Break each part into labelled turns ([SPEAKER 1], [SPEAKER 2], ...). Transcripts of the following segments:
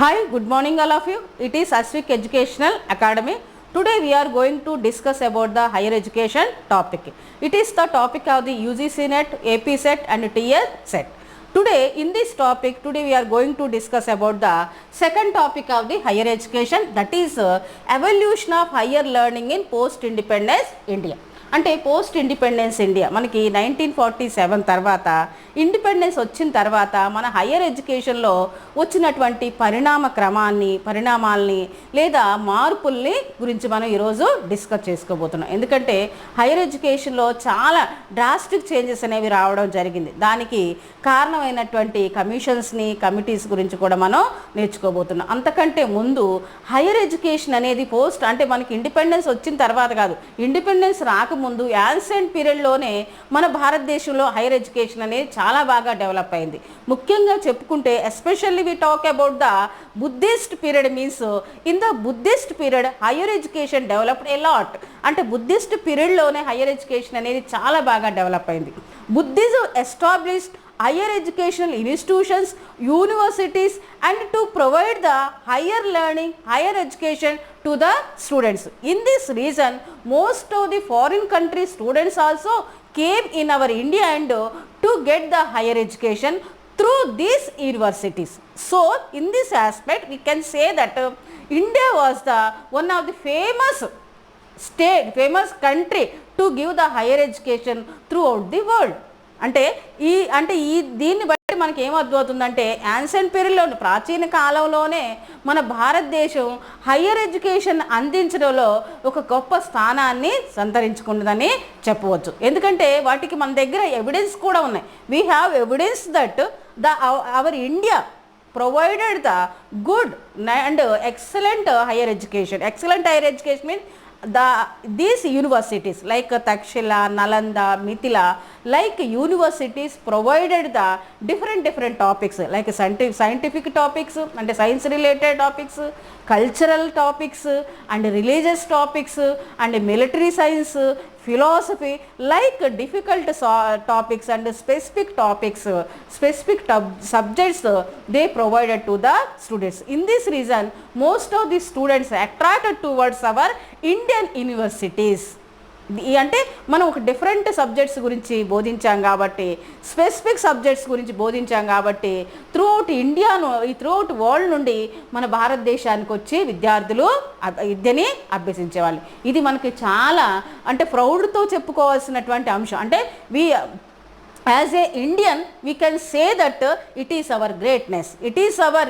[SPEAKER 1] Hi, good morning all of you. It is Asvik Educational Academy. Today we are going to discuss about the higher education topic. It is the topic of the UGC NET, AP set and TS set. Today in this topic, we are going to discuss about the second topic of the higher education, that is evolution of higher learning in post-independence India. అంటే post independence India మనకి 1947 తర్వాత independence వచ్చిన తర్వాత మన higher ఎడ్యుకేషన్లో వచ్చినటువంటి పరిణామాల్ని లేదా మార్పుల్ని గురించి మనం ఈరోజు డిస్కస్ చేసుకోబోతున్నాం. ఎందుకంటే హయ్యర్ ఎడ్యుకేషన్లో చాలా డ్రాస్టిక్ చేంజెస్ అనేవి రావడం జరిగింది. దానికి కారణమైనటువంటి కమిటీస్ గురించి కూడా మనం నేర్చుకోబోతున్నాం. అంతకంటే ముందు హయ్యర్ ఎడ్యుకేషన్ అనేది అంటే మనకి ఇండిపెండెన్స్ వచ్చిన తర్వాత కాదు, ఇండిపెండెన్స్ రాకముందు యాన్సెంట్ పీరియడ్లోనే మన భారతదేశంలో హైయర్ ఎడ్యుకేషన్ అనేది చాలా బాగా డెవలప్ అయింది. ముఖ్యంగా చెప్పుకుంటే especially we talk about the Buddhist period, means in the Buddhist period higher education developed a lot. అంటే బుద్ధిస్ట్ పీరియడ్లోనే హైయర్ ఎడ్యుకేషన్ అనేది చాలా బాగా డెవలప్ అయింది. Buddhism established higher educational institutions, universities and to provide the higher learning, higher education to the students. In this reason, most of the foreign country students also came in our India and to get the higher education through these universities. So, in this aspect, we can say that India was the one of the famous country to give the higher education throughout the world. అంటే దీన్ని బట్టి మనకి ఏమర్థమవుతుందంటే ancient పీరియడ్లో ప్రాచీన కాలంలోనే మన భారతదేశం higher education అందించడంలో ఒక గొప్ప స్థానాన్ని సంతరించుకున్నదని చెప్పవచ్చు. ఎందుకంటే వాటికి మన దగ్గర ఎవిడెన్స్ కూడా ఉన్నాయి. We have evidence that our India provided the good and excellent higher education. Excellent higher education means these universities like Takshila, Nalanda, Mithila, like universities provided the different topics like scientific topics and science related topics, cultural topics and religious topics and military science, philosophy, like difficult topics and specific topics, subjects they provided to the students. In this reason, most of the students attracted towards our Indian universities. అంటే మనం ఒక different subjects గురించి బోధించాం కాబట్టి, specific subjects గురించి బోధించాం కాబట్టి throughout throughout world నుండి మన భారతదేశానికి వచ్చి విద్యార్థులు విద్యని అభ్యసించేవాళ్ళు. ఇది మనకి చాలా ప్రౌడ్తో చెప్పుకోవాల్సినటువంటి అంశం. అంటే as a Indian we can say that it is our greatness, it is our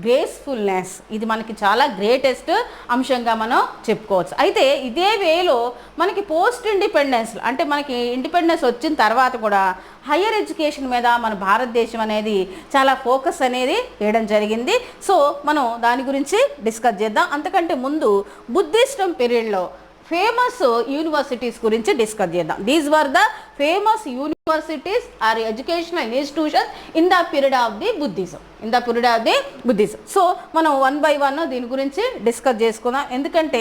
[SPEAKER 1] gracefulness. ఇది మనకి చాలా గ్రేటెస్ట్ అంశంగా మనం చెప్పుకోవచ్చు. అయితే ఇదే వేలో మనకి పోస్ట్ ఇండిపెండెన్స్ మనకి ఇండిపెండెన్స్ వచ్చిన తర్వాత కూడా హయ్యర్ ఎడ్యుకేషన్ మీద మన భారతదేశం అనేది చాలా ఫోకస్ అనేది చేయడం జరిగింది. సో మనం దాని గురించి డిస్కస్ చేద్దాం. అంతకంటే ముందు బుద్ధిస్టం పీరియడ్లో ఫేమస్ యూనివర్సిటీస్ గురించి డిస్కస్ చేద్దాం. These were the famous universities or educational institutions in the period of the Buddhism. So మనం 1 by 1 దీని గురించి డిస్కస్ చేసుకుందాం. ఎందుకంటే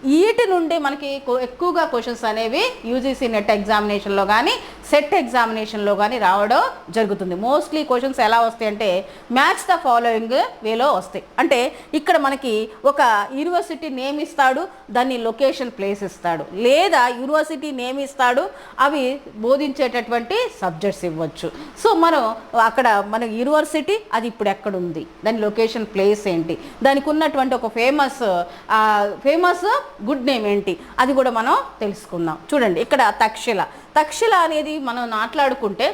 [SPEAKER 1] వీటి నుండి మనకి ఎక్కువగా క్వశ్చన్స్ అనేవి యూజీసీ నెట్ ఎగ్జామినేషన్లో కానీ సెట్ ఎగ్జామినేషన్లో కానీ రావడం జరుగుతుంది. మోస్ట్లీ క్వశ్చన్స్ ఎలా వస్తాయి అంటే మ్యాచ్ ద ఫాలోయింగ్ వేలో వస్తాయి. అంటే ఇక్కడ మనకి ఒక యూనివర్సిటీ నేమ్ ఇస్తాడు, దాన్ని లొకేషన్ ప్లేస్ ఇస్తాడు, లేదా యూనివర్సిటీ నేమ్ ఇస్తాడు, అవి బోధించేటటువంటి సబ్జెక్ట్స్ ఇవ్వచ్చు. సో మనం అక్కడ మన యూనివర్సిటీ అది ఇప్పుడు ఎక్కడ ఉంది, దాని లొకేషన్ ప్లేస్ ఏంటి, దానికి ఉన్నటువంటి ఒక ఫేమస్ గుడ్ నేమ్ ఏంటి, అది కూడా మనం తెలుసుకుందాం. చూడండి, ఇక్కడ తక్షశిల అనేది మనం మాట్లాడుకుంటే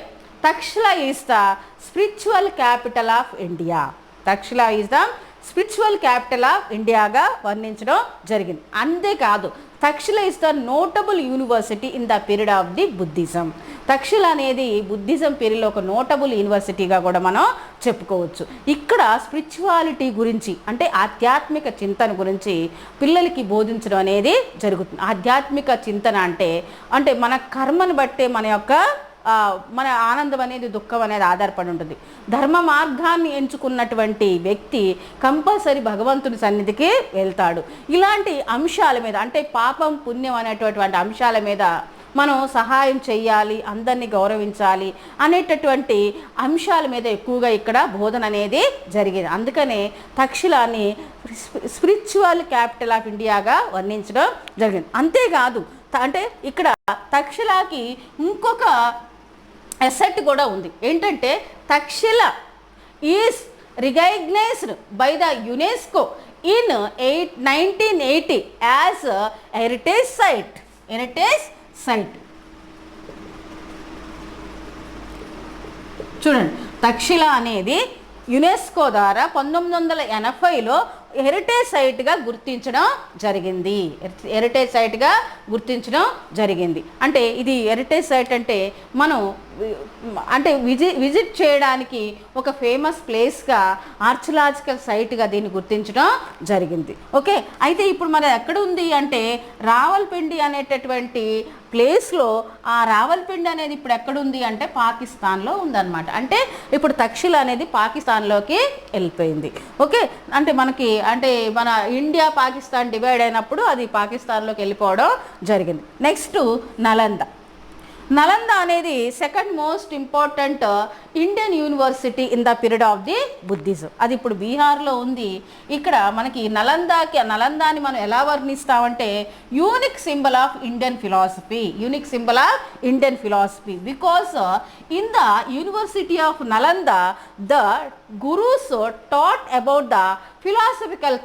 [SPEAKER 1] Takshashila is the spiritual capital of India. Takshashila is the spiritual capital of ఇండియాగా వర్ణించడం జరిగింది. అంతేకాదు Takshashila is the notable university in the period of the Buddhism. Takshashila అనేది బుద్ధిజం పీరియడ్లో ఒక నోటబుల్ యూనివర్సిటీగా కూడా మనం చెప్పుకోవచ్చు. ఇక్కడ స్పిరిచువాలిటీ గురించి ఆధ్యాత్మిక చింతన గురించి పిల్లలకి బోధించడం అనేది జరుగుతుంది. ఆధ్యాత్మిక చింతన అంటే మన కర్మను బట్టే మన ఆనందం అనేది దుఃఖం అనేది ఆధారపడి ఉంటుంది. ధర్మ మార్గాన్ని ఎంచుకున్నటువంటి వ్యక్తి కంపల్సరీ భగవంతుని సన్నిధికి వెళ్తాడు. ఇలాంటి అంశాల మీద పాపం పుణ్యం అనేటటువంటి అంశాల మీద మనం సహాయం చేయాలి, అందరినీ గౌరవించాలి అనేటటువంటి అంశాల మీద ఎక్కువగా ఇక్కడ బోధన అనేది జరిగింది. అందుకనే తక్షశిలాని స్పిరిచువల్ క్యాపిటల్ ఆఫ్ ఇండియాగా వర్ణించడం జరిగింది. అంతేకాదు అంటే ఇక్కడ తక్షశిలాకి ఇంకొక అసెట్ కూడా ఉంది. ఏంటంటే Takshashila is recognised by the UNESCO in 1980 as heritage site. చూడండి, తక్షశిల అనేది యునెస్కో ద్వారా 1980లో హెరిటేజ్ సైట్గా గుర్తించడం జరిగింది. అంటే ఇది హెరిటేజ్ సైట్ అంటే మనం అంటే విజిట్ చేయడానికి ఒక ఫేమస్ ప్లేస్గా, ఆర్చియలాజికల్ సైట్గా దీన్ని గుర్తించడం జరిగింది. ఓకే, అయితే ఇప్పుడు మన ఎక్కడ ఉంది అంటే రావల్పిండి అనేటటువంటి ప్లేస్లో. ఆ రావల్పిండి అనేది ఇప్పుడు ఎక్కడుంది అంటే పాకిస్తాన్లో ఉందన్నమాట. అంటే ఇప్పుడు తక్షశిల అనేది పాకిస్తాన్లోకి వెళ్ళిపోయింది. ఓకే, అంటే మనకి అంటే మన ఇండియా పాకిస్తాన్ డివైడ్ అయినప్పుడు అది పాకిస్తాన్లోకి వెళ్ళిపోవడం జరిగింది. నెక్స్ట్ నలంద అనేది second most important Indian university in the period of the Buddhism. అది ఇప్పుడు బీహార్లో ఉంది. ఇక్కడ మనకి నలందాని మనం ఎలా వర్ణిస్తామంటే unique symbol of Indian philosophy because in the university of Nalanda the gurus taught about the philosophical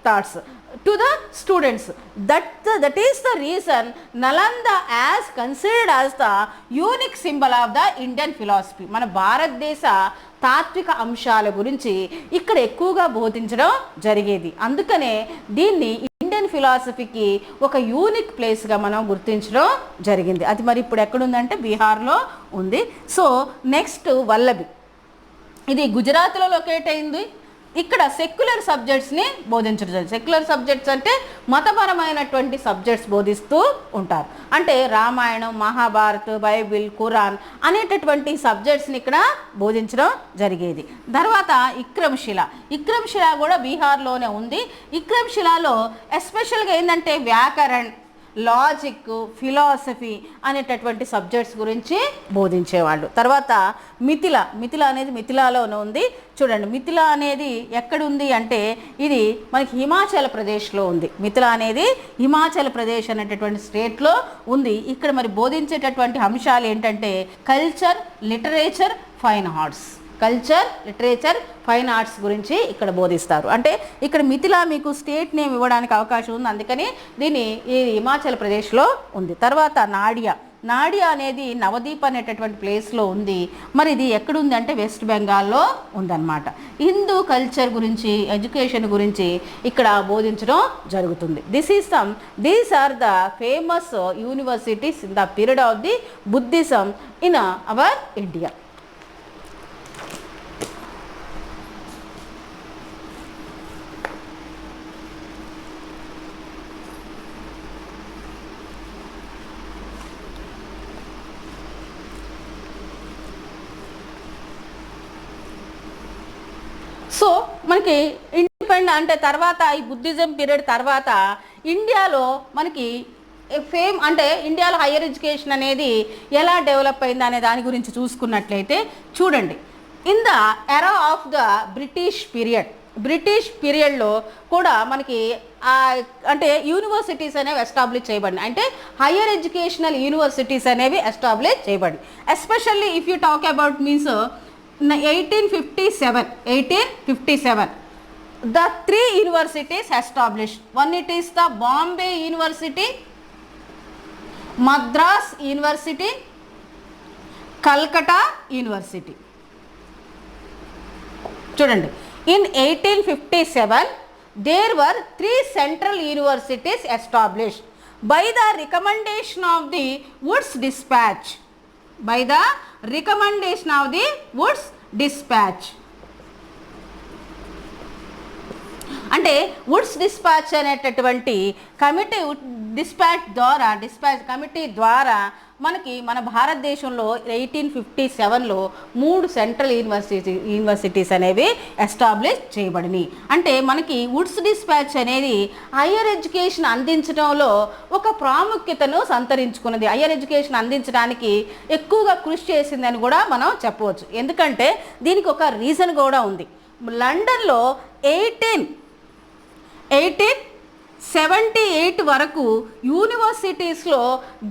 [SPEAKER 1] thoughts to the students. That is the reason Nalanda as considered as the unique symbol of the Indian philosophy. మన భారతదేశ తాత్విక అంశాల గురించి ఇక్కడ ఎక్కువగా బోధించడం జరిగేది. అందుకనే దీన్ని ఇండియన్ ఫిలాసఫీకి ఒక యూనిక్ ప్లేస్గా మనం గుర్తించడం జరిగింది. అది మరి ఇప్పుడు ఎక్కడుందంటే బీహార్లో ఉంది. సో నెక్స్ట్ వల్లభి, ఇది గుజరాత్లో లొకేట్ అయింది. ఇక్కడ సెక్యులర్ సబ్జెక్ట్స్ని బోధించడం జరిగింది. సెక్యులర్ సబ్జెక్ట్స్ అంటే మతపరమైనటువంటి సబ్జెక్ట్స్ బోధిస్తూ ఉంటారు. అంటే రామాయణం, మహాభారత్, బైబిల్, ఖురాన్ అనేటటువంటి సబ్జెక్ట్స్ని ఇక్కడ బోధించడం జరిగేది. తర్వాత ఇక్రమ్శిల కూడా బీహార్లోనే ఉంది. ఇక్రమ్శిలాలో ఎస్పెషల్గా ఏంటంటే వ్యాకరణ్, లాజిక్, ఫిలాసఫీ అనేటటువంటి సబ్జెక్ట్స్ గురించి బోధించేవాళ్ళు. తర్వాత మిథిల అనేది మిథిలాలోనే ఉంది. చూడండి, మిథిల అనేది ఎక్కడుంది అంటే ఇది మనకి హిమాచల్ ప్రదేశ్లో ఉంది. మిథిల అనేది హిమాచల్ ప్రదేశ్ అనేటటువంటి స్టేట్లో ఉంది. ఇక్కడ మరి బోధించేటటువంటి అంశాలు ఏంటంటే కల్చర్, లిటరేచర్, ఫైన్ ఆర్ట్స్ గురించి ఇక్కడ బోధిస్తారు. అంటే ఇక్కడ మిథిలా మీకు స్టేట్ నేమ్ ఇవ్వడానికి అవకాశం ఉంది, అందుకని దీన్ని ఈ హిమాచల్ ప్రదేశ్లో ఉంది. తర్వాత నాడియా అనేది నవదీప్ అనేటటువంటి ప్లేస్లో ఉంది. మరి ఇది ఎక్కడుంది అంటే వెస్ట్ బెంగాల్లో ఉందన్నమాట. హిందూ కల్చర్ గురించి, ఎడ్యుకేషన్ గురించి ఇక్కడ బోధించడం జరుగుతుంది. These are the famous universities in the period of the Buddhism in our India. So మనకి ఇండిపెండెంట్ అంటే తర్వాత ఈ బుద్ధిజం పీరియడ్ తర్వాత ఇండియాలో మనకి అంటే ఇండియాలో హయ్యర్ ఎడ్యుకేషన్ అనేది ఎలా డెవలప్ అయింది అనే దాని గురించి చూసుకున్నట్లయితే చూడండి, in the era of the British పీరియడ్లో కూడా మనకి అంటే యూనివర్సిటీస్ అనేవి ఎస్టాబ్లిష్ చేయబడినాయి. అంటే హయ్యర్ ఎడ్యుకేషనల్ యూనివర్సిటీస్ అనేవి ఎస్టాబ్లిష్ చేయబడి, especially if you talk about means 1857 the 3 universities established. One, it is the Bombay University, Madras University, Calcutta University. చూడండి, in 1857 there were 3 central universities established by the recommendation of the Woods Dispatch. అంటే Woods dispatch అనేటటువంటి committee committee ద్వారా మనకి మన భారతదేశంలో 1857లో 3 central universities అనేవి establish చేయబడినాయి. అంటే మనకి వుడ్స్ డిస్పాచ్ అనేది హయ్యర్ ఎడ్యుకేషన్ అందించడంలో ఒక ప్రాముఖ్యతను సంతరించుకున్నది. హయ్యర్ ఎడ్యుకేషన్ అందించడానికి ఎక్కువగా కృషి చేసిందని కూడా మనం చెప్పవచ్చు. ఎందుకంటే దీనికి ఒక రీజన్ కూడా ఉంది. లండన్లో 1878 వరకు యూనివర్సిటీస్లో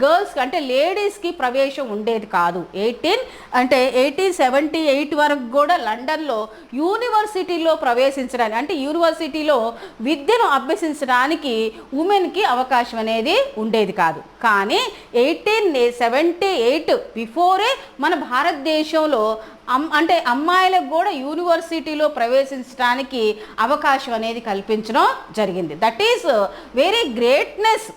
[SPEAKER 1] గర్ల్స్ అంటే లేడీస్కి ప్రవేశం ఉండేది కాదు. 1878 వరకు కూడా లండన్లో యూనివర్సిటీలో ప్రవేశించడానికి అంటే యూనివర్సిటీలో విద్యను అభ్యసించడానికి ఉమెన్కి అవకాశం అనేది ఉండేది కాదు. కానీ 1878 బిఫోరే మన భారతదేశంలో అంటే అమ్మాయిలకు కూడా యూనివర్సిటీలో ప్రవేశించడానికి అవకాశం అనేది కల్పించడం జరిగింది. That is very greatness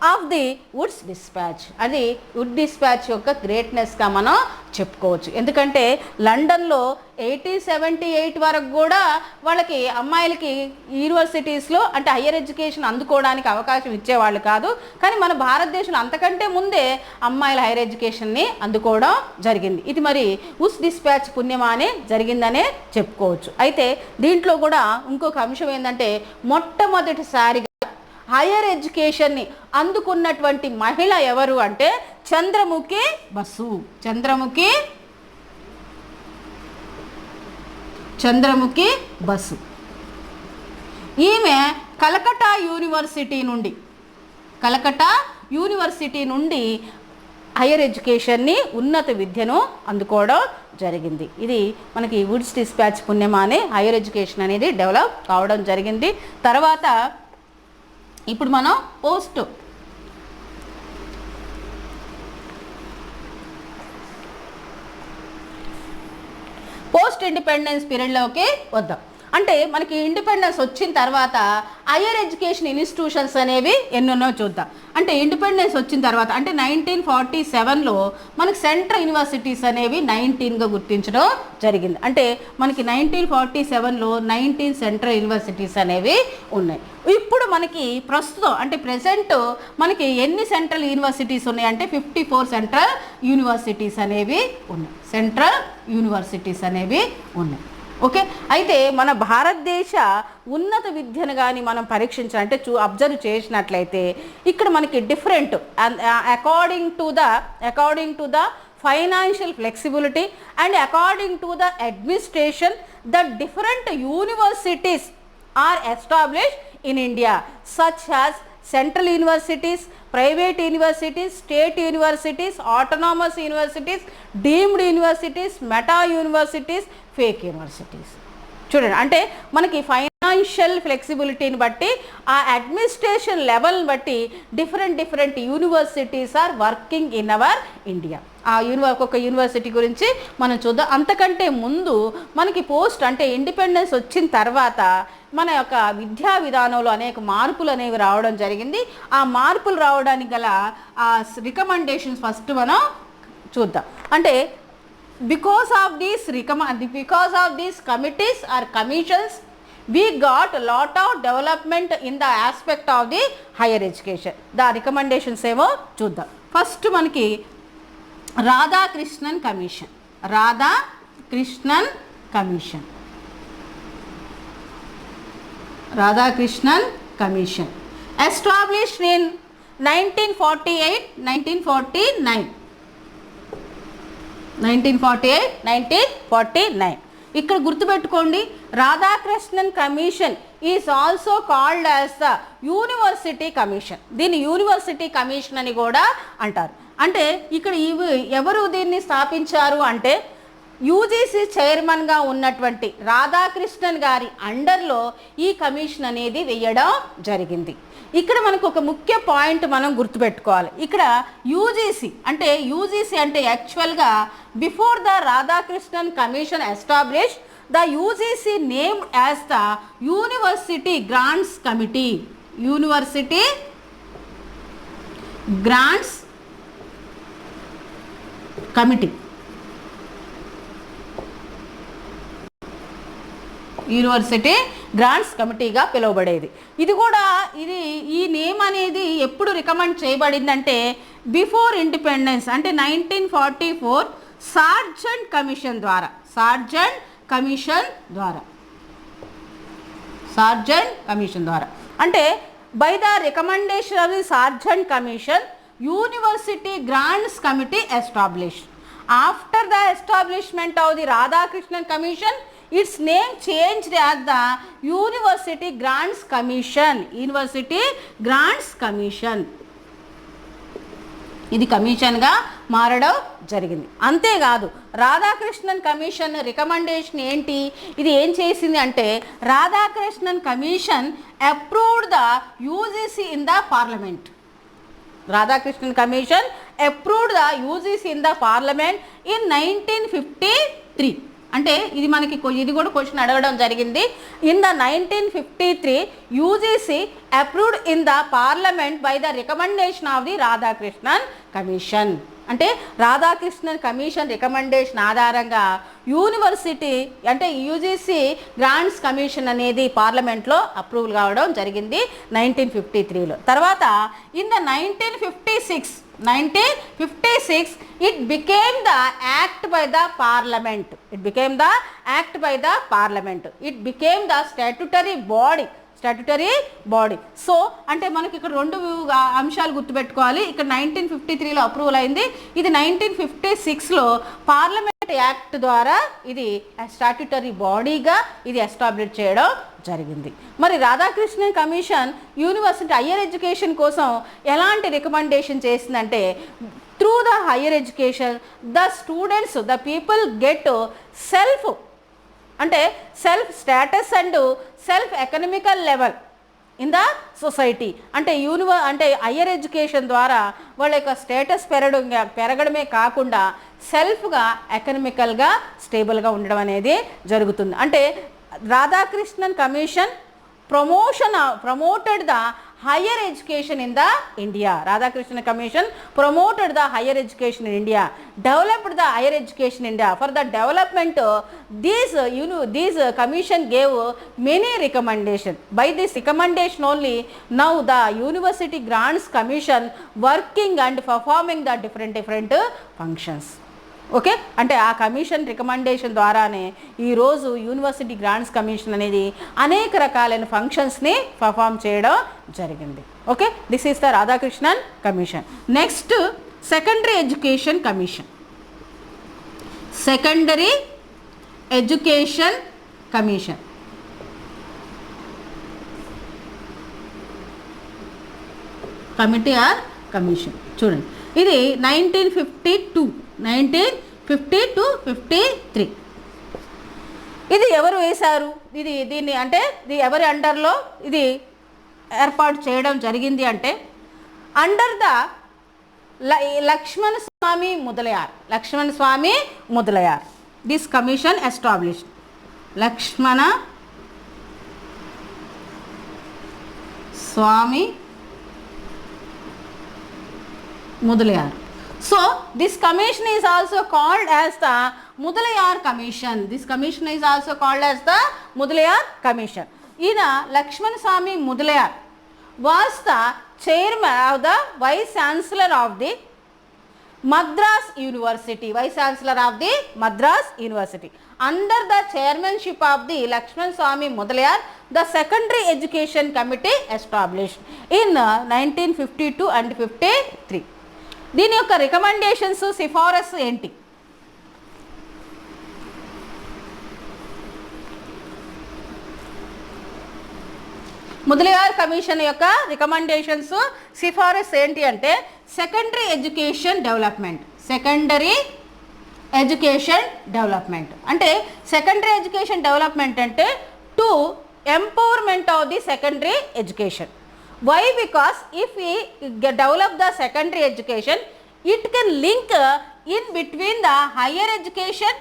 [SPEAKER 1] of the Woods dispatch. అది వుడ్ డిస్పాచ్ యొక్క గ్రేట్నెస్గా మనం చెప్పుకోవచ్చు. ఎందుకంటే లండన్లో 1878 వరకు కూడా వాళ్ళకి అమ్మాయిలకి యూనివర్సిటీస్లో అంటే హయ్యర్ ఎడ్యుకేషన్ అందుకోవడానికి అవకాశం ఇచ్చేవాళ్ళు కాదు. కానీ మన భారతదేశంలో అంతకంటే ముందే అమ్మాయిల హైయర్ ఎడ్యుకేషన్ని అందుకోవడం జరిగింది. ఇది మరి వుడ్స్ డిస్పాచ్ పుణ్యమానే జరిగిందనే చెప్పుకోవచ్చు. అయితే దీంట్లో కూడా ఇంకొక అంశం ఏంటంటే మొట్టమొదటిసారిగా హైయర్ ఎడ్యుకేషన్ని అందుకున్నటువంటి మహిళ ఎవరు అంటే చంద్రముఖి బసు. ఈమె కలకట్టా యూనివర్సిటీ నుండి హైయర్ ఎడ్యుకేషన్ని ఉన్నత విద్యను అందుకోవడం జరిగింది. ఇది మనకి వుడ్స్ డిస్పాచ్ పుణ్యమానే హైయర్ ఎడ్యుకేషన్ అనేది డెవలప్ కావడం జరిగింది. తర్వాత ఇప్పుడు మనం పోస్ట్ ఇండిపెండెన్స్ పీరియడ్లోకి వద్దాం. అంటే మనకి ఇండిపెండెన్స్ వచ్చిన తర్వాత హైయర్ ఎడ్యుకేషన్ ఇన్స్టిట్యూషన్స్ అనేవి ఎన్నెన్నో చూద్దాం. అంటే ఇండిపెండెన్స్ వచ్చిన తర్వాత అంటే 1947లో మనకి సెంట్రల్ యూనివర్సిటీస్ అనేవి 19గా గుర్తించడం జరిగింది. అంటే మనకి 1947లో 19 సెంట్రల్ యూనివర్సిటీస్ అనేవి ఉన్నాయి. ఇప్పుడు మనకి ప్రస్తుతం అంటే ప్రెసెంట్ మనకి ఎన్ని సెంట్రల్ యూనివర్సిటీస్ ఉన్నాయి అంటే 54 సెంట్రల్ యూనివర్సిటీస్ అనేవి ఉన్నాయి. ఓకే. అయితే మన భారతదేశ ఉన్నత విద్యను కానీ మనం పరీక్షించాలంటే అబ్జర్వ్ చేసినట్లయితే ఇక్కడ మనకి different according to the financial flexibility and according to the administration the different universities are established in India such as central universities, private universities, state universities, autonomous universities, deemed universities, meta universities, fake universities. చూడండి అంటే మనకి financial ఫ్లెక్సిబిలిటీని బట్టి ఆ administration లెవెల్ని బట్టి different universities are working in our India. ఆ ఒక్కొక్క university గురించి మనం చూద్దాం. అంతకంటే ముందు మనకి పోస్ట్ అంటే ఇండిపెండెన్స్ వచ్చిన తర్వాత మన యొక్క విద్యా విధానంలో అనేక మార్పులు అనేవి రావడం జరిగింది. ఆ మార్పులు రావడానికి గల ఆ రికమెండేషన్స్ ఫస్ట్ మనం చూద్దాం. అంటే because of these committees or commissions we got a lot of development in the aspect of the higher education. The recommendations ఏమో చూద్దాం. ఫస్ట్ మనకి రాధాకృష్ణన్ కమిషన్ established in 1948-1949. ఇక్కడ గుర్తుపెట్టుకోండి, Radhakrishnan commission is also called as the university commission. దీన్ని university commission అని కూడా అంటారు. అంటే ఇక్కడ ఎవరు దీన్ని స్థాపించారు అంటే యూజీసీ చైర్మన్గా ఉన్నటువంటి రాధాకృష్ణన్ గారి అండర్లో ఈ కమిషన్ అనేది వేయడం జరిగింది. ఇక్కడ మనకు ఒక ముఖ్య పాయింట్ మనం గుర్తుపెట్టుకోవాలి. ఇక్కడ యూజీసీ అంటే యాక్చువల్గా before the Radhakrishnan commission establish the UGC name as the university grants committee. University grants కమిటీగా పిలువబడేది. ఇది కూడా ఈ నేమ్ అనేది ఎప్పుడు రికమెండ్ చేయబడిందంటే బిఫోర్ ఇండిపెండెన్స్ అంటే 1944 సార్జెంట్ కమిషన్ ద్వారా అంటే by the recommendation of the Sargent commission university grants committee established. After the establishment of the Radhakrishnan commission its name changed as the University Grants Commission. ఇది కమిషన్గా మారడం జరిగింది. అంతేకాదు Radhakrishnan commission recommendation ఏంటి, ఇది ఏం చేసింది అంటే Radhakrishnan commission approved the UGC in the parliament. Radhakrishnan commission approved the UGC in the parliament in 1953. అంటే ఇది మనకి ఇది కూడా క్వశ్చన్ అడగడం జరిగింది. In the 1953 UGC approved in the parliament by the recommendation of the Radhakrishnan commission. అంటే రాధాకృష్ణన్ కమిషన్ రికమెండేషన్ ఆధారంగా university అంటే యూజీసీ గ్రాంట్స్ కమిషన్ అనేది పార్లమెంట్లో అప్రూవల్ కావడం జరిగింది 1953లో. తర్వాత in the 1956 it became the act by the parliament. It became the statutory body. So అంటే మనకి ఇక్కడ రెండు అంశాలు గుర్తుపెట్టుకోవాలి. ఇక్కడ 1953లో అప్రూవల్ అయింది, ఇది 1956లో పార్లమెంట్ యాక్ట్ ద్వారా ఇది స్టాట్యుటరీ బాడీగా ఇది ఎస్టాబ్లిష్ చేయడం జరిగింది. మరి Radhakrishnan commission university higher education కోసం ఎలాంటి రికమెండేషన్ చేసిందంటే through the higher education the students the people get self status and self economical level in the society. అంటే హయ్యర్ ఎడ్యుకేషన్ ద్వారా వాళ్ళ యొక్క స్టేటస్ పెరగడమే కాకుండా సెల్ఫ్గా ఎకనామికల్గా స్టేబుల్గా ఉండడం అనేది జరుగుతుంది. అంటే Radhakrishnan commission promoted the higher education in the India. Radhakrishnan Commission promoted the higher education in India, developed the higher education in India. For the development, these commission gave many recommendations. By this recommendation only, now the University Grants Commission working and performing the different functions. Okay, అంటే ఆ commission recommendation ద్వారానే ఈరోజు university grants commission అనేది అనేక రకాలైన ఫంక్షన్స్ని perform చేయడం జరిగింది. Okay, this is the Radhakrishnan commission. Next secondary education commission. Committee or commission ఇది 1950-53. ఇది ఎవరు వేశారు, దీన్ని అంటే ఎవరి అండర్లో ఇది ఏర్పాటు చేయడం జరిగింది అంటే under the Lakshmanaswami Mudaliar. This commission established Lakshmanaswami Mudaliar. So this commission is also called as the Mudalayar Commission. Ina Lakshman Swami Mudalayar was the chairman of the Vice Chancellor of the Madras University. Under the chairmanship of the Lakshman Swami Mudalayar, the Secondary Education Committee established in 1952 and 53. దీని యొక్క recommendations సిఫారసు ఏంటి? Mudaliar commission యొక్క recommendations సిఫారసు ఏంటి అంటే secondary education development. అంటే secondary education development అంటే to empowerment of the secondary education. Why? Because if we develop the secondary education, it can link in between the higher education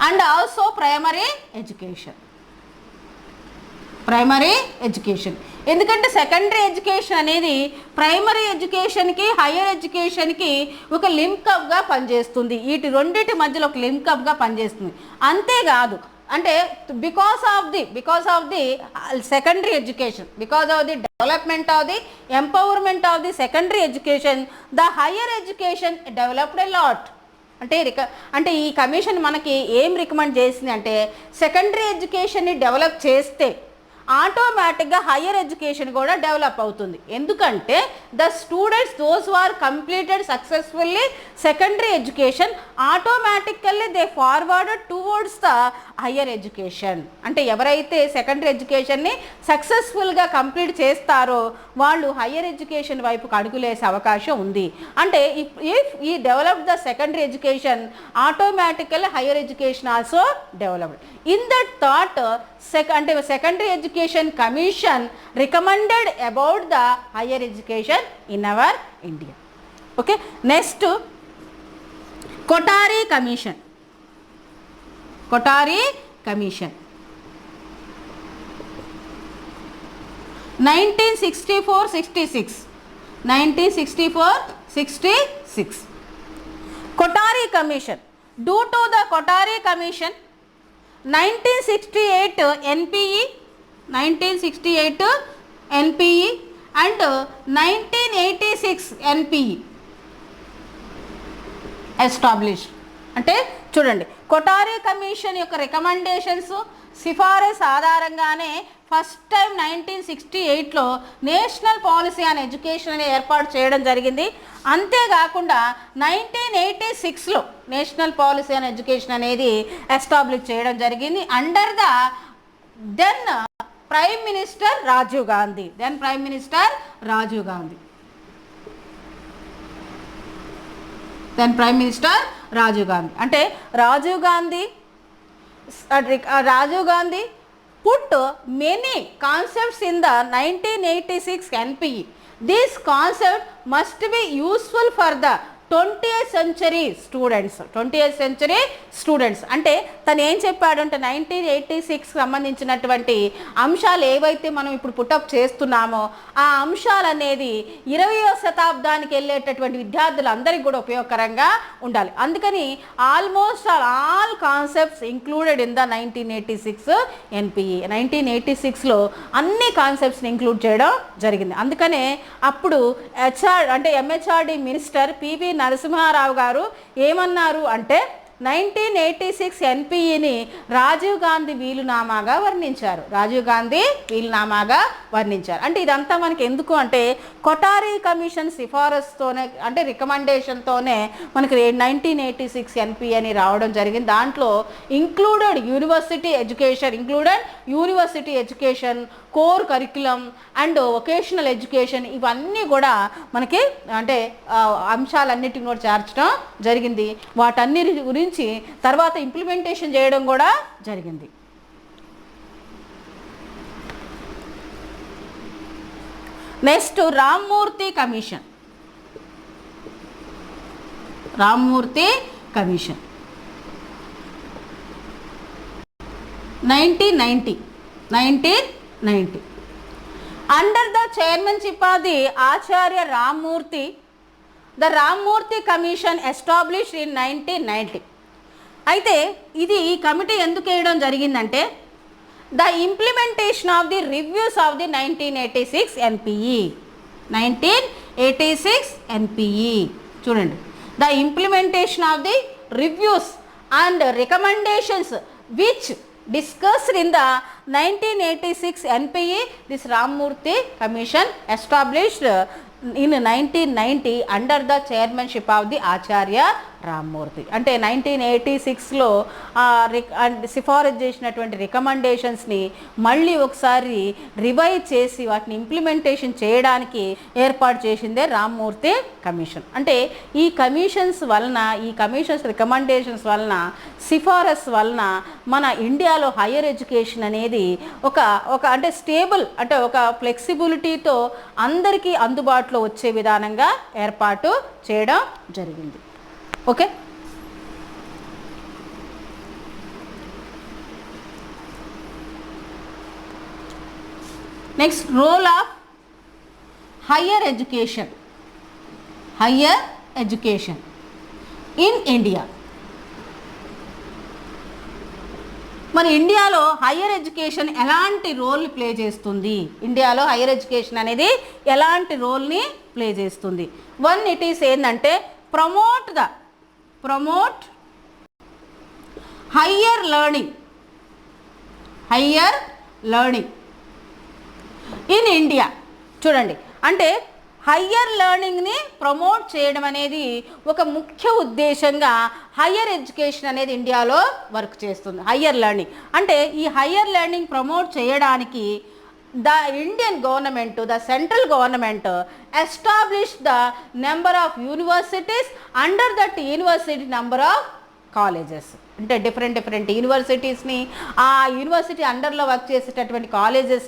[SPEAKER 1] and also primary education. ఎందుకంటే secondary education అనేది primary ఎడ్యుకేషన్కి higher ఎడ్యుకేషన్కి ఒక లింకప్గా పనిచేస్తుంది. వీటి రెండింటి మధ్యలో ఒక లింకప్గా పనిచేస్తుంది. అంతేకాదు అంటే because of the secondary education, because of the development of the empowerment of the secondary education, the higher education developed a lot. అంటే ఈ కమిషన్ మనకి ఏం రికమెండ్ చేసింది అంటే సెకండరీ ఎడ్యుకేషన్ని డెవలప్ చేస్తే ఆటోమేటిక్గా హయ్యర్ ఎడ్యుకేషన్ కూడా డెవలప్ అవుతుంది. ఎందుకంటే the students those who are completed successfully secondary education automatically they forwarded towards the higher education. అంటే ఎవరైతే సెకండరీ ఎడ్యుకేషన్ని సక్సెస్ఫుల్గా కంప్లీట్ చేస్తారో వాళ్ళు హయ్యర్ ఎడ్యుకేషన్ వైపుకు అడుగులేసే అవకాశం ఉంది. అంటే ఇఫ్ ఈ develop the secondary education automatically higher education also developed. In that thought అంటే secondary education commission recommended about the higher education in our India. Okay, next Kothari commission. Kothari commission 1964-66 1964-66 Kothari commission. Due to the Kothari Commission 1968 NPE 1968 NPE and 1986 NPE established. అంటే చూడండి, Kothari commission యొక్క recommendations సిఫారసు ఆధారంగానే first time 1968లో national policy on education అని ఏర్పాటు చేయడం జరిగింది. అంతేకాకుండా 1986లో నేషనల్ పాలసీ ఆన్ ఎడ్యుకేషన్ అనేది ఎస్టాబ్లిష్ చేయడం జరిగింది under the then prime minister Rajiv Gandhi. అంటే Rajiv Gandhi put many concepts in the 1986 NPE. This concept must be useful for the 20th century students. అంటే తను ఏం చెప్పాడంటే 1986 సంబంధించినటువంటి అంశాలు ఏవైతే మనం ఇప్పుడు పుటప్ చేస్తున్నామో ఆ అంశాలు అనేది 20వ శతాబ్దానికి వెళ్ళేటటువంటి విద్యార్థులందరికీ కూడా ఉపయోగకరంగా ఉండాలి. అందుకని almost all concepts included in the 1986 NPE. 1986లో అన్ని కాన్సెప్ట్స్ని ఇంక్లూడ్ చేయడం జరిగింది. అందుకనే అప్పుడు MHRD మినిస్టర్ పివి నరసింహారావు గారు ఏమన్నారు అంటే 1986 NPEని రాజీవ్ గాంధీ వీలునామాగా వర్ణించారు. అంటే ఇదంతా మనకి ఎందుకు అంటే కొఠారి కమిషన్ సిఫారసుతోనే అంటే రికమెండేషన్తోనే మనకి 1986 NPE అని రావడం జరిగింది. దాంట్లో included university education core curriculum and vocational education ఇవన్నీ కూడా మనకి అంటే అంశాలన్నిటిని కూడా చేర్చడం జరిగింది. వాటన్నిటి గురించి తర్వాత ఇంప్లిమెంటేషన్ చేయడం కూడా జరిగింది. Next Rammurthy commission 1990 under the chairmanship of the Acharya Rammurthy, the Rammurthy commission established in 1990. అయితే ఇది ఈ కమిటీ ఎందుకు వేయడం జరిగిందంటే the implementation of the reviews of the 1986 NPE. చూడండి, the implementation of the reviews and recommendations which discussed in the 1986 NPE. This Rammurthy Commission established in 1990 under the chairmanship of the Acharya Rammurthy. అంటే 1986లో సిఫారసు చేసినటువంటి రికమెండేషన్స్ని మళ్ళీ ఒకసారి revise చేసి వాటిని implementation చేయడానికి ఏర్పాటు చేసిందే రామ్మూర్తి కమిషన్. అంటే ఈ కమిషన్స్ రికమెండేషన్స్ వలన సిఫారసు వలన మన ఇండియాలో హయ్యర్ ఎడ్యుకేషన్ అనేది ఒక అంటే స్టేబుల్ అంటే ఒక ఫ్లెక్సిబిలిటీతో అందరికీ అందుబాటులో వచ్చే విధానంగా ఏర్పాటు చేయడం జరిగింది. Okay, next role of higher education in India. మరి ఇండియాలో హయ్యర్ ఎడ్యుకేషన్ ఎలాంటి రోల్ ప్లే చేస్తుంది? ఇండియాలో హయ్యర్ ఎడ్యుకేషన్ అనేది ఎలాంటి రోల్ని ప్లే చేస్తుంది? వన్, ఇట్ ఈస్ ఏంటంటే promote higher learning in India. చూడండి, అంటే హయ్యర్ లెర్నింగ్ని ప్రమోట్ చేయడం అనేది ఒక ముఖ్య ఉద్దేశంగా హయ్యర్ ఎడ్యుకేషన్ అనేది ఇండియాలో వర్క్ చేస్తుంది. హయ్యర్ లెర్నింగ్ అంటే ఈ హయ్యర్ లెర్నింగ్ ప్రమోట్ చేయడానికి the Indian government, the central government established the number of universities under that university number of colleges. అంటే డిఫరెంట్ యూనివర్సిటీస్ని, ఆ యూనివర్సిటీ అండర్లో వర్క్ చేసేటటువంటి కాలేజెస్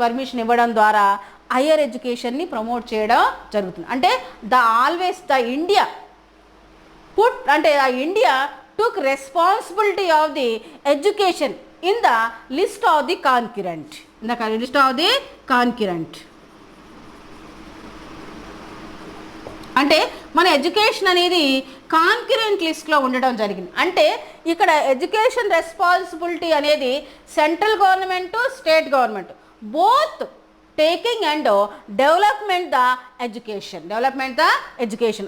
[SPEAKER 1] పర్మిషన్ ఇవ్వడం ద్వారా హయ్యర్ ఎడ్యుకేషన్ని ప్రమోట్ చేయడం జరుగుతుంది. అంటే India took responsibility of the education in the list of the concurrent. అంటే మన ఎడ్యుకేషన్ అనేది కాన్కరెంట్ లిస్ట్లో ఉండడం జరిగింది. అంటే ఇక్కడ ఎడ్యుకేషన్ రెస్పాన్సిబిలిటీ అనేది central government, state government both taking and development the education.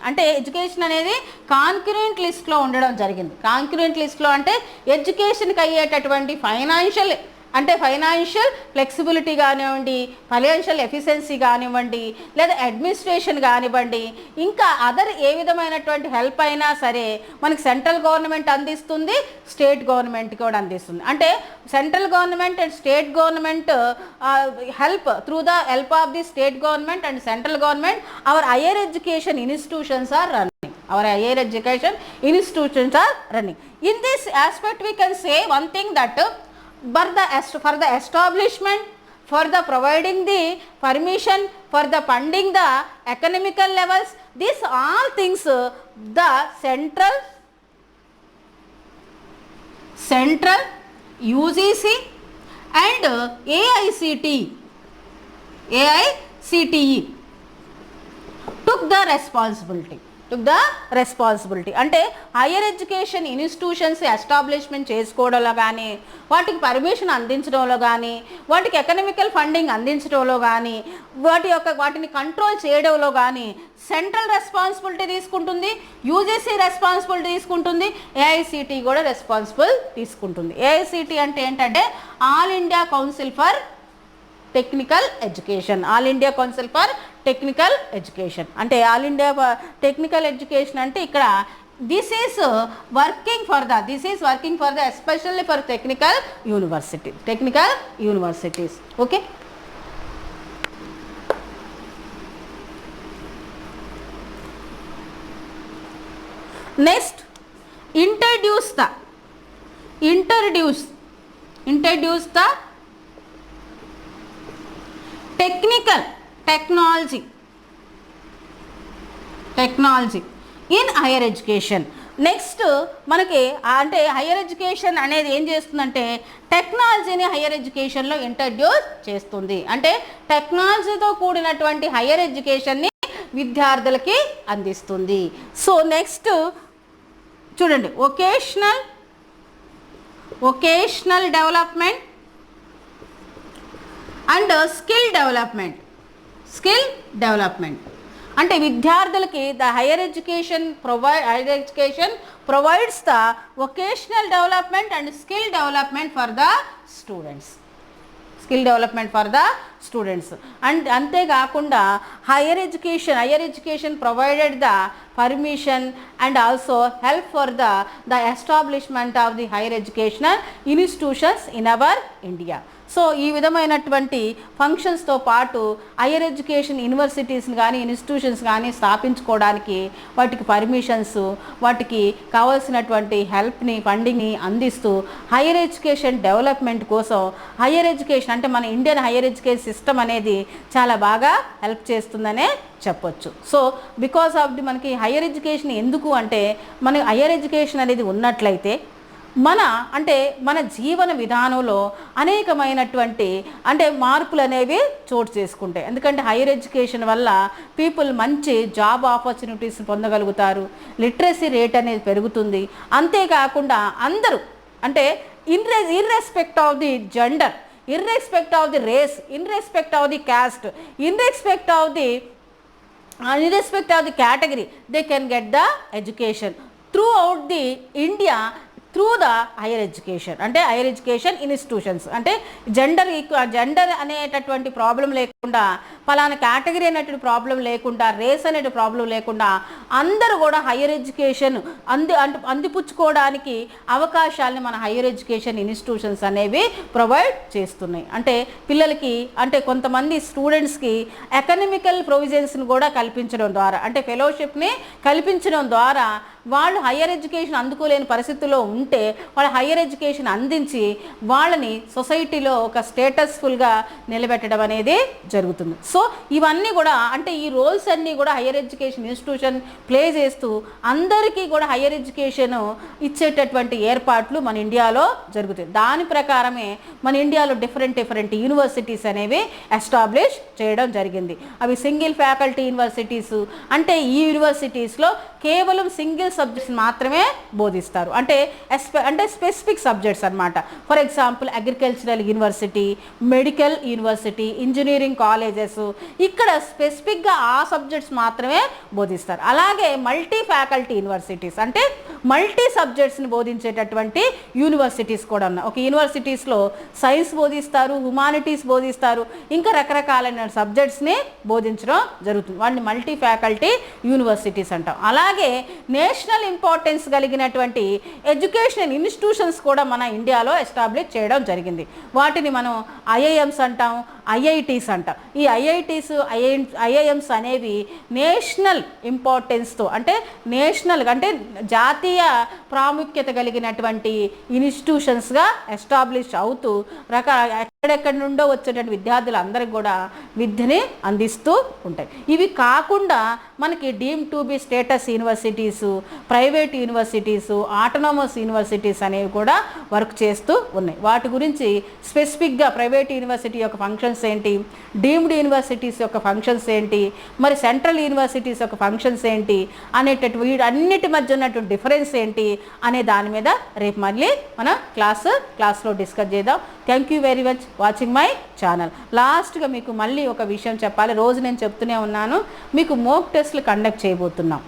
[SPEAKER 1] అంటే ఎడ్యుకేషన్ అనేది కాన్కరెంట్ లిస్ట్లో ఉండడం జరిగింది. కాన్కరెంట్ లిస్ట్లో అంటే ఎడ్యుకేషన్కి అయ్యేటటువంటి ఫైనాన్షియల్ ఫ్లెక్సిబిలిటీ కానివ్వండి, ఫైనాన్షియల్ ఎఫిషియన్సీ కానివ్వండి, లేదా అడ్మినిస్ట్రేషన్ కానివ్వండి, ఇంకా అదర్ ఏ విధమైనటువంటి హెల్ప్ అయినా సరే మనకి సెంట్రల్ గవర్నమెంట్ అందిస్తుంది, స్టేట్ గవర్నమెంట్ కూడా అందిస్తుంది. అంటే central government and state government help through the help of the state government and central government our higher education institutions are running. In this aspect we can say one thing that for the establishment, for the providing the permission, for the funding the economical levels, these all things the central UGC and AICTE took the responsibility. అంటే higher education institutions establishment చేసుకోవడంలో కానీ, వాటికి permission అందించడంలో కానీ, వాటికి economical funding అందించడంలో కానీ, వాటిని కంట్రోల్ చేయడంలో కానీ సెంట్రల్ రెస్పాన్సిబిలిటీ తీసుకుంటుంది, యూజీసీ రెస్పాన్సిబిలిటీ తీసుకుంటుంది, ఏఐసిటి కూడా రెస్పాన్సిబుల్ తీసుకుంటుంది. ఏఐసిటి అంటే ఏంటంటే all India council for technical education. అంటే ఆల్ ఇండియా టెక్నికల్ ఎడ్యుకేషన్ అంటే ఇక్కడ this is working for the especially for technical universities. Okay, next introduce the technology in higher education. Next మనకి అంటే hire education అనేది ఏం చేస్తుందంటే టెక్నాలజీని హైయర్ ఎడ్యుకేషన్లో ఇంట్రడ్యూస్ చేస్తుంది. అంటే టెక్నాలజీతో కూడినటువంటి హైయర్ ఎడ్యుకేషన్ని విద్యార్థులకి అందిస్తుంది. సో నెక్స్ట్ చూడండి, vocational development and skill development. అంటే విద్యార్థులకి higher education provides the vocational development and skill development for the students. And అంతేకాకుండా higher education provided the permission and also help for the establishment of the higher educational institutions in our India. So ఈ విధమైనటువంటి ఫంక్షన్స్తో పాటు higher education యూనివర్సిటీస్ని కానీ institutions కానీ స్థాపించుకోవడానికి వాటికి permissions, వాటికి కావాల్సినటువంటి హెల్ప్ని, ఫండింగ్ని అందిస్తూ హైయర్ ఎడ్యుకేషన్ డెవలప్మెంట్ కోసం హైయర్ ఎడ్యుకేషన్ అంటే మన ఇండియన్ హైయర్ ఎడ్యుకేషన్ సిస్టమ్ అనేది చాలా బాగా హెల్ప్ చేస్తుందనే చెప్పొచ్చు. సో బికాస్ ఆఫ్ ది మనకి హైయర్ ఎడ్యుకేషన్ ఎందుకు అంటే మనకి హైయర్ ఎడ్యుకేషన్ అనేది ఉన్నట్లయితే మన జీవన విధానంలో అనేకమైనటువంటి మార్పులు అనేవి చోటు చేసుకుంటాయి. ఎందుకంటే హైయర్ ఎడ్యుకేషన్ వల్ల పీపుల్ మంచి జాబ్ ఆపర్చునిటీస్ పొందగలుగుతారు, లిటరసీ రేట్ అనేది పెరుగుతుంది. అంతేకాకుండా అందరూ irrespective of the gender, irrespective of the race, irrespective of the caste, irrespective of the category, they can get the education throughout the India through the higher education. Higher education institutions gender అనేటటువంటి problem లేకుండా, పలానా category అనేటువంటి problem లేకుండా, race అనేటి problem లేకుండా అందరూ కూడా higher education అందిపుచ్చుకోవడానికి అవకాశాలని మన హైయర్ ఎడ్యుకేషన్ ఇన్స్టిట్యూషన్స్ అనేవి ప్రొవైడ్ చేస్తున్నాయి. పిల్లలకి కొంతమంది స్టూడెంట్స్కి ఎకనామికల్ ప్రొవిజన్స్ని కూడా కల్పించడం ద్వారా, ఫెలోషిప్ని కల్పించడం ద్వారా వాళ్ళు హైయర్ ఎడ్యుకేషన్ అందుకోలేని పరిస్థితుల్లో ఉంటే వాళ్ళ హైయర్ ఎడ్యుకేషన్ అందించి వాళ్ళని సొసైటీలో ఒక స్టేటస్ఫుల్గా నిలబెట్టడం అనేది జరుగుతుంది. సో ఇవన్నీ కూడా ఈ రోల్స్ అన్నీ కూడా హైయర్ ఎడ్యుకేషన్ ఇన్స్టిట్యూషన్ ప్లే చేస్తూ అందరికీ కూడా హైయర్ ఎడ్యుకేషన్ ఇచ్చేటటువంటి ఏర్పాట్లు మన ఇండియాలో జరుగుతాయి. దాని ప్రకారమే మన ఇండియాలో డిఫరెంట్ యూనివర్సిటీస్ అనేవి ఎస్టాబ్లిష్ చేయడం జరిగింది. అవి సింగిల్ ఫ్యాకల్టీ యూనివర్సిటీస్. ఈ యూనివర్సిటీస్లో కేవలం సింగిల్ సబ్జెక్ట్స్ మాత్రమే బోధిస్తారు. స్పెసిఫిక్ సబ్జెక్ట్స్ అనమాట. For example agricultural university, medical university, engineering colleges, ఇక్కడ స్పెసిఫిక్గా ఆ సబ్జెక్ట్స్ మాత్రమే బోధిస్తారు. అలాగే మల్టీ ఫ్యాకల్టీ యూనివర్సిటీస్, మల్టీ సబ్జెక్ట్స్ని బోధించేటటువంటి యూనివర్సిటీస్ కూడా ఉన్నాయి. ఒక యూనివర్సిటీస్లో సైన్స్ బోధిస్తారు, హ్యుమానిటీస్ బోధిస్తారు, ఇంకా రకరకాలైన సబ్జెక్ట్స్ని బోధించడం జరుగుతుంది. వాటిని మల్టీ ఫ్యాకల్టీ యూనివర్సిటీస్ అంటాం. అలాగే నేషనల్ ఇంపార్టెన్స్ కలిగినటువంటి ఎడ్యుకేషనల్ ఇన్స్టిట్యూషన్స్ కూడా మన ఇండియాలో ఎస్టాబ్లిష్ చేయడం జరిగింది. వాటిని మనం ఐఐఎమ్స్ అంటాం, ఐఐటీస్ అంటాం. ఈ ఐఐఎమ్స్ అనేవి నేషనల్ ఇంపార్టెన్స్తో జాతీయ ప్రాముఖ్యత కలిగినటువంటి ఇన్స్టిట్యూషన్స్గా ఎస్టాబ్లిష్ అవుతూ ఎక్కడెక్కడి నుండో వచ్చేటువంటి విద్యార్థులందరికీ కూడా విద్యని అందిస్తూ ఉంటాయి. ఇవి కాకుండా మనకి deem to be status universities, private universities, autonomous universities అనేవి కూడా వర్క్ చేస్తూ ఉన్నాయి. వాటి గురించి స్పెసిఫిక్గా ప్రైవేట్ యూనివర్సిటీ యొక్క ఫంక్షన్స్ ఏంటి, డీమ్డ్ యూనివర్సిటీస్ యొక్క ఫంక్షన్స్ ఏంటి, మరి సెంట్రల్ యూనివర్సిటీస్ యొక్క ఫంక్షన్స్ ఏంటి అనేటటువంటి అన్నిటి మధ్య ఉన్నటువంటి డిఫరెన్స్ ఏంటి అనే దాని మీద రేపు మళ్ళీ మనం క్లాస్లో డిస్కస్ చేద్దాం. Thank you very much watching my channel. లాస్ట్గా మీకు మళ్ళీ ఒక విషయం చెప్పాలి. రోజు నేను చెప్తూనే ఉన్నాను, మీకు మోక్ టెస్ట్లు కండక్ట్ చేయబోతున్నాం.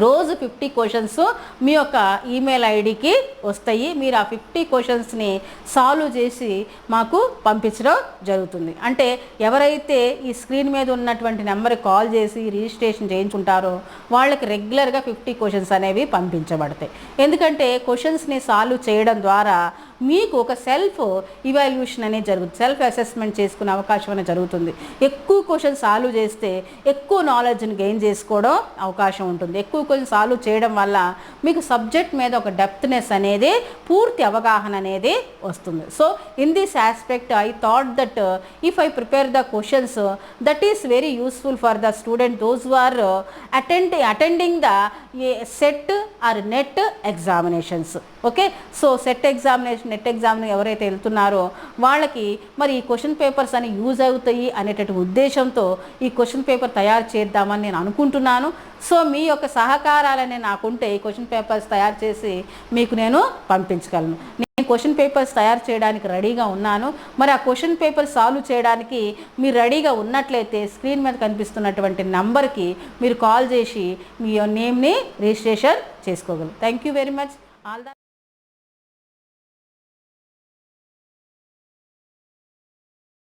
[SPEAKER 1] రోజు 50 క్వశ్చన్స్ మీ యొక్క ఈమెయిల్ ఐడికి వస్తాయి. మీరు ఆ 50 క్వశ్చన్స్ని సాల్వ్ చేసి మాకు పంపించడం జరుగుతుంది. ఎవరైతే ఈ స్క్రీన్ మీద ఉన్నటువంటి నెంబర్కి కాల్ చేసి రిజిస్ట్రేషన్ చేయించుకుంటారో వాళ్ళకి రెగ్యులర్గా 50 క్వశ్చన్స్ అనేవి పంపించబడతాయి. ఎందుకంటే క్వశ్చన్స్ని సాల్వ్ చేయడం ద్వారా మీకు ఒక సెల్ఫ్ ఇవాల్యూషన్ అనేది జరుగుతుంది, సెల్ఫ్ అసెస్మెంట్ చేసుకునే అవకాశం అనేది జరుగుతుంది. ఎక్కువ క్వశ్చన్స్ సాల్వ్ చేస్తే ఎక్కువ నాలెడ్జ్ని గెయిన్ చేసుకోవడం అవకాశం ఉంటుంది. ఎక్కువ క్వశ్చన్ సాల్వ్ చేయడం వల్ల మీకు సబ్జెక్ట్ మీద ఒక డెప్త్నెస్ అనేది, పూర్తి అవగాహన అనేది వస్తుంది. So in this aspect I thought that if I prepare the questions that is very useful for the student those who are attending the SET or NET examinations. Okay, so SET examination, NET exam ఎవరైతే వెళ్తున్నారో వాళ్ళకి మరి ఈ question papers అని use అవుతాయి అనేటటువంటి ఉద్దేశంతో ఈ క్వశ్చన్ పేపర్ తయారు చేద్దామని నేను అనుకుంటున్నాను. సో మీ యొక్క సహకారాలనే నాకుంటే ఈ క్వశ్చన్ పేపర్స్ తయారు చేసి మీకు నేను పంపించగలను. నేను క్వశ్చన్ పేపర్స్ తయారు చేయడానికి రెడీగా ఉన్నాను. మరి ఆ క్వశ్చన్ పేపర్ సాల్వ్ చేయడానికి మీరు రెడీగా ఉన్నట్లయితే స్క్రీన్ మీద కనిపిస్తున్నటువంటి నంబర్కి మీరు కాల్ చేసి మీ నేమ్ని రిజిస్ట్రేషన్ చేసుకోగలరు. Thank you very much. All the